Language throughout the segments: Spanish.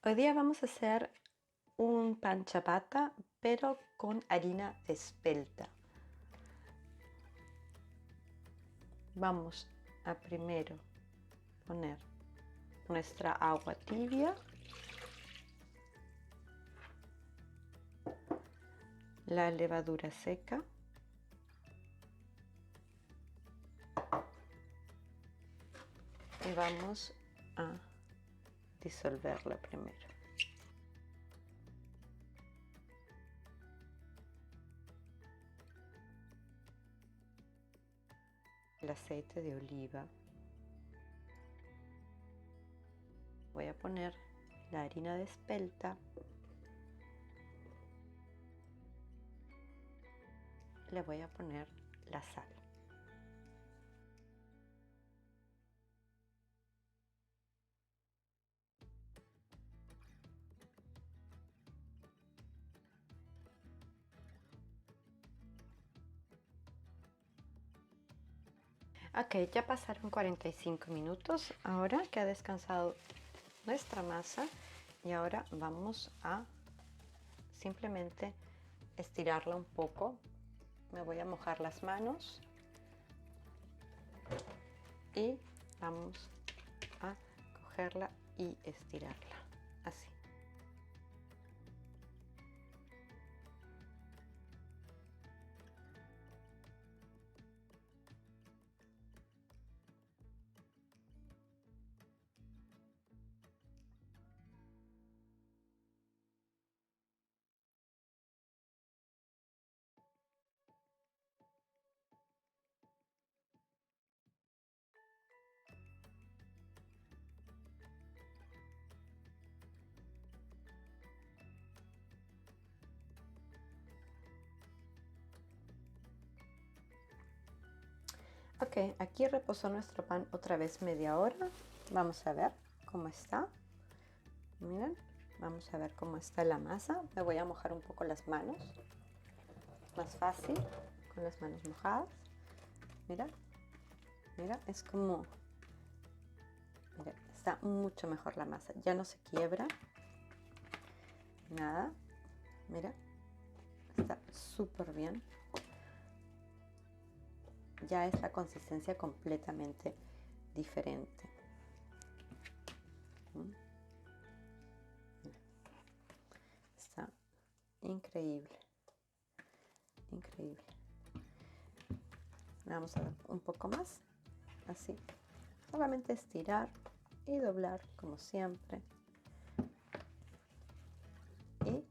Hoy día vamos a hacer un pan ciabatta, pero con harina de espelta. Vamos a primero poner nuestra agua tibia, la levadura seca y vamos a disolverla primero. El aceite de oliva. Voy a poner la harina de espelta. Le voy a poner la sal. Ok, ya pasaron 45 minutos. Ahora que ha descansado nuestra masa y ahora vamos a simplemente estirarla un poco. Me voy a mojar las manos y vamos a cogerla y estirarla así. Ok, aquí reposó nuestro pan otra vez media hora. Vamos a ver cómo está. Miren, vamos a ver cómo está la masa. Me voy a mojar un poco las manos. Más fácil con las manos mojadas. Mira, mira, es como... Mira, está mucho mejor la masa. Ya no se quiebra. Nada. Mira, está súper bien. Ya es la consistencia completamente diferente. Está increíble, increíble. Vamos a ver un poco más, así. Solamente estirar y doblar como siempre. Y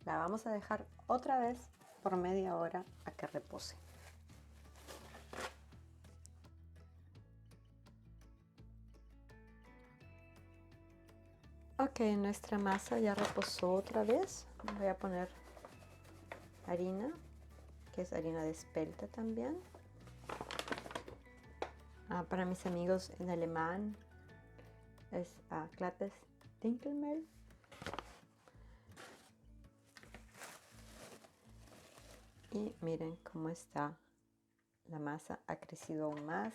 la vamos a dejar otra vez por media hora a que repose. Ok, nuestra masa ya reposó otra vez. Voy a poner harina, que es harina de espelta también. Para mis amigos en alemán es Glattes Dinkelmehl. Y miren cómo está la masa, ha crecido aún más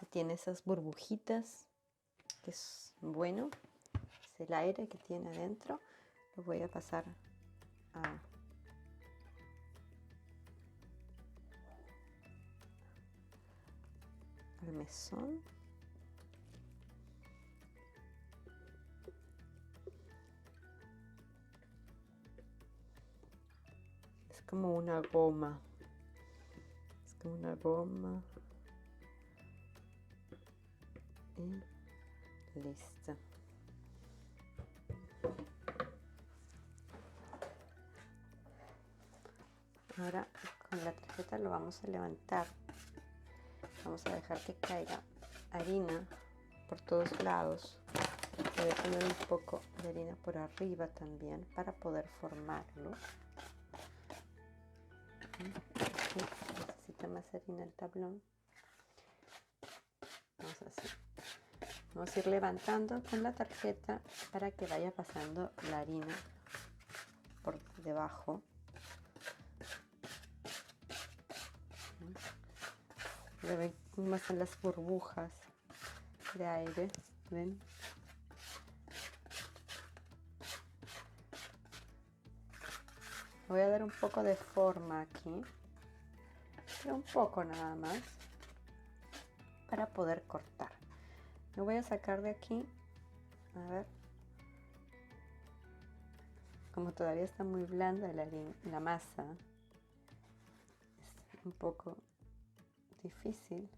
y tiene esas burbujitas, que es bueno, es el aire que tiene adentro. Lo voy a pasar al mesón. Es como una goma. Es como una goma. Y listo. Ahora con la tarjeta lo vamos a levantar. Vamos a dejar que caiga harina por todos lados. Voy a poner un poco de harina por arriba también para poder formarlo. Necesita más harina el tablón. Vamos así. Vamos a ir levantando con la tarjeta para que vaya pasando la harina por debajo. Ven cómo están las burbujas de aire. ¿Ven? voy a dar un poco de forma aquí, pero un poco nada más, para poder cortar. Lo voy a sacar de aquí, a ver, como todavía está muy blanda la masa, es un poco difícil.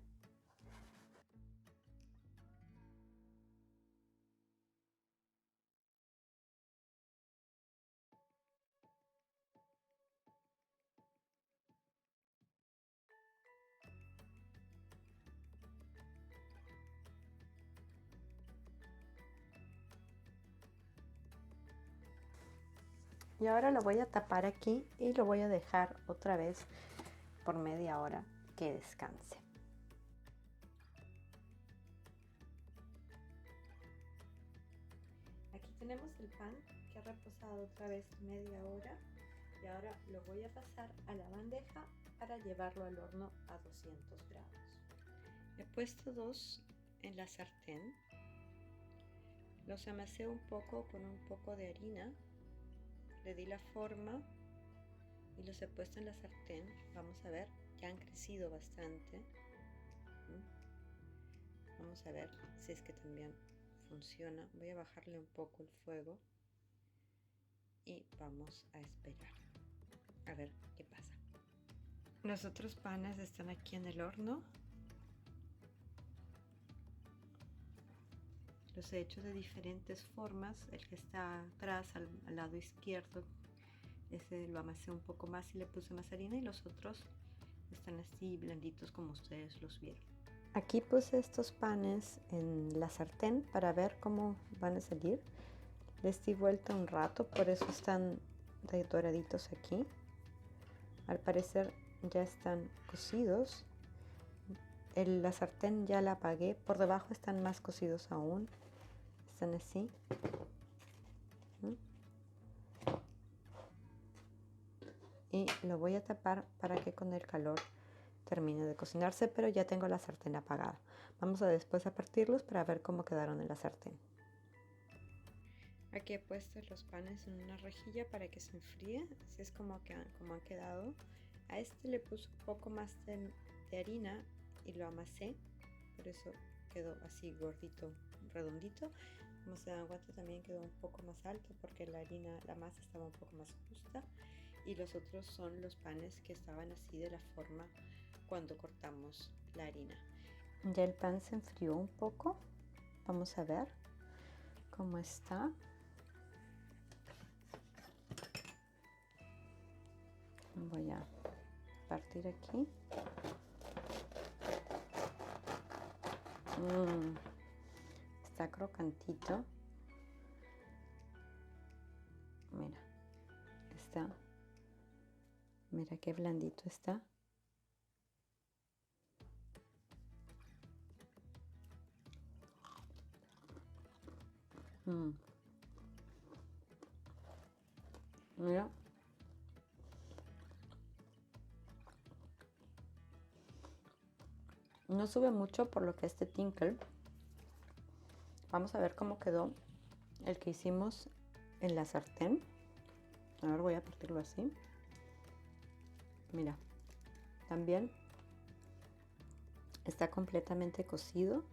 Y ahora lo voy a tapar aquí y lo voy a dejar otra vez por media hora que descanse. Aquí tenemos el pan que ha reposado otra vez media hora y ahora lo voy a pasar a la bandeja para llevarlo al horno a 200 grados. He puesto dos en la sartén, los amasé un poco con un poco de harina, le di la forma y los he puesto en la sartén. Vamos a ver, ya han crecido bastante. Vamos a ver si es que también funciona. Voy a bajarle un poco el fuego y vamos a esperar a ver qué pasa. Los otros panes están aquí en el horno. Los he hecho de diferentes formas. El que está atrás, al lado izquierdo, ese lo amasé un poco más y le puse más harina, y los otros están así blanditos como ustedes los vieron. Aquí puse estos panes en la sartén para ver cómo van a salir. Les di vuelta un rato, por eso están de doraditos aquí. Al parecer ya están cocidos. La sartén ya la apagué, por debajo están más cocidos aún. Están así. Y lo voy a tapar para que con el calor termine de cocinarse, pero ya tengo la sartén apagada. Vamos a después a partirlos para ver cómo quedaron en la sartén. Aquí he puesto los panes en una rejilla para que se enfríe. Así es como han quedado. A este le puse un poco más de harina y lo amasé, por eso quedó así gordito, redondito. Como se dan cuenta, también quedó un poco más alto porque la masa estaba un poco más justa. Y los otros son los panes que estaban así de la forma cuando cortamos la harina. Ya el pan se enfrió un poco. Vamos a ver cómo está. Voy a partir aquí. Está crocantito. Mira qué blandito está. Mira. No sube mucho por lo que este tinkle. Vamos a ver cómo quedó el que hicimos en la sartén. A ver, voy a partirlo así. Mira, también está completamente cocido.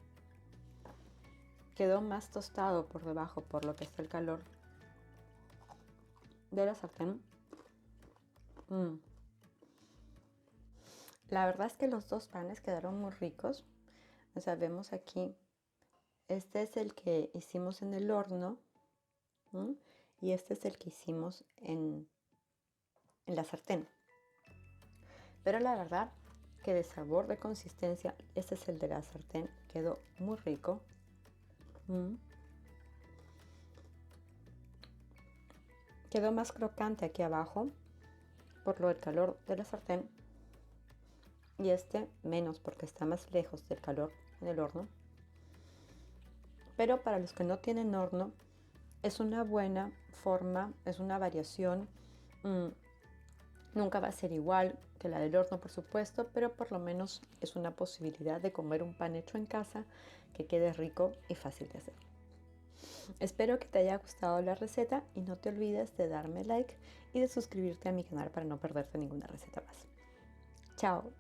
Quedó más tostado por debajo por lo que está el calor de la sartén. La verdad es que los dos panes quedaron muy ricos. O sea, vemos aquí, este es el que hicimos en el horno, y este es el que hicimos en la sartén. Pero la verdad que de sabor, de consistencia, este es el de la sartén. Quedó muy rico. Quedó más crocante aquí abajo por lo del calor de la sartén, y este menos porque está más lejos del calor en el horno. Pero para los que no tienen horno, es una buena forma, es una variación. Nunca va a ser igual que la del horno, por supuesto, pero por lo menos es una posibilidad de comer un pan hecho en casa que quede rico y fácil de hacer. Espero que te haya gustado la receta y no te olvides de darme like y de suscribirte a mi canal para no perderte ninguna receta más. Chao.